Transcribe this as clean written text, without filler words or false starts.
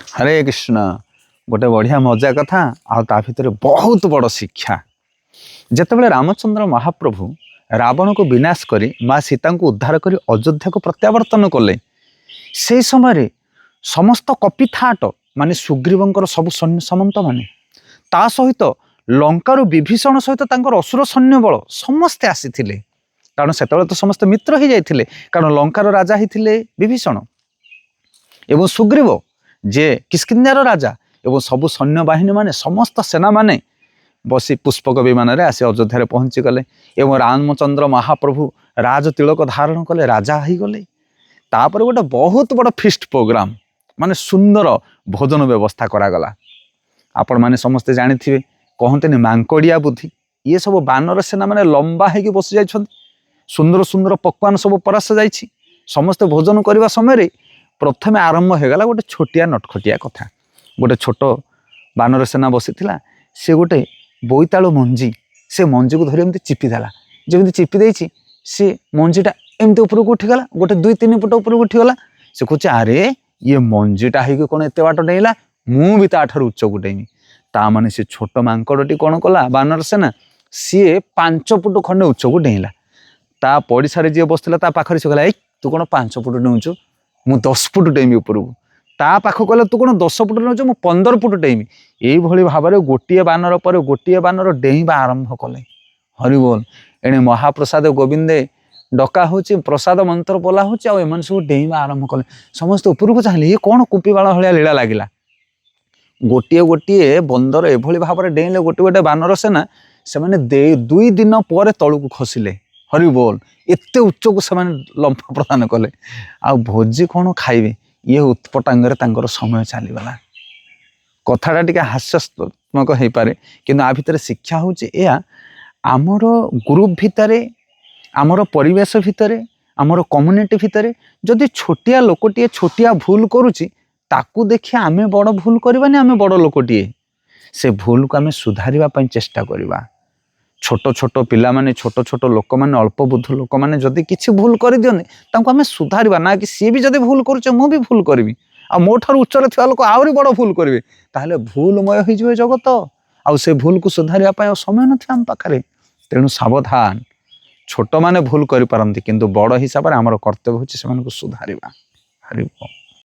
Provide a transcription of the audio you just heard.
हरे कृष्ण गोटे बढ़िया मजा कथा आ भितर बहुत बड़ शिक्षा। जितेबाला रामचंद्र महाप्रभु रावण को विनाश करी माँ सीता को उद्धार कर अयोध्या को प्रत्यावर्तन कले से समय समस्त कपिथाट माने सुग्रीवंकर सब सैन्य सामंत माने ता सहित लंकार विभीषण सहित असुर सैन्य बल समस्ते आसीथिले। कारण से तो समस्त मित्र ही जाइथिले। कारण लंकार राजा ही विभीषण एवं सुग्रीव जे किष्किंधार राजा एवं सबु सैन्य बाहिनी माने समस्त सेना माने बसी पुष्पक विमान रे आसी अयोध्या पहुंची गले एवं रामचंद्र महाप्रभु राज तिलक धारण कले राजा ही गले। तापर गोटे बहुत बड़ फिस्ट प्रोग्राम माने सुंदर भोजन व्यवस्था करागला। आपण माने समस्ते जानिथिबे कहते मांकड़िया बुद्धि ये सब बानर सेना माने लंबा होगी बसी जाइछन। सुंदर सुंदर पकवान सब परस जाइछि। समस्ते भोजन करने समय प्रथम आरंभ हो गला गोटे छोटिया नटखटिया कथा। गोटे छोट बानर सेना बसी से गोटे बोईतालु मंजी से मंजी को धरी एमती चिपीदेला। जमी चिपी सी मंजीटा एमती उपरକୁ उठीगला गोटे 2-3 फुट उपरକୁ उठीगला। से कहे अरे ये मंजीटा हो कौन एत बाट डेला मुझे ताठार उच्च को डेमी। ता माने से छोट मांकड़टी कौन कला बानर सेना सी 5 फुट खंडे उच्च को डेला। ता पड़िशारे जी बसला ता पाखरे से कहला तू कौन 5 फुट डेउचु मु 10 फुट डेमी उपरକୁ। ता पाख कहला तू कौन 10 फुट डेउचु मु 15 फुट डेमी। यही भाव में गोटे बानर पर गोटे बानर डेइबा आरंभ कले। हरिबोल एणे महाप्रसाद गोविंदे डका होची प्रसाद मंत्र बोला होची आ एमन सब डेइबा आरंभ कले। समस्त उपरକୁ चाहिले ये कौन कुपीबाଳ भलिया लीला लागिला। गोटे गोटे बंदर एभली भाव में डेइले गोटे गोटे बानर सेना से माने 2 दिन पर तलू खसिले। हरिबोल एते उच्च को से लंफ प्रदान कले। आ भोजी कौन खाइबे ये उत्पटांगरे तांकर समय चलीगला। कथाटा टिके हास्यात्मक हो पारे किंतु आ भितर शिक्षा होची या आमर ग्रुप भितरे आमर परिवेश भितरे आमर कम्युनिटी भितरे जदि छोटिया लोकटिए छोटिया भूल करुची ताकू देखि आमे बड़ भूल करबानी। आमे बड़ लोकटिए से भूल को आमे सुधारिबा पई चेष्टा करबा। छोट छोट पिला माने छोट छोट लोक माने अल्प बुद्ध लोक माने जदि किछि भूल कर दियने तांको आमे सुधारिबा ना कि सी भी जदि भूल करूचे मु भी भूल करबी आ मो ठार उच्चरे थिया लोक आउरी बड़ भूल करबे ताहले भूलमय होई जिवे जगत आ से भूल को सुधारिबा पई समय नथि आम पाखरे। तेणु सावधान छोट माने भूल करि पारंती किंतु बड़ हिसाब रे हमर कर्तव्य होछि सेमान को सुधारिबा। हरि बोल।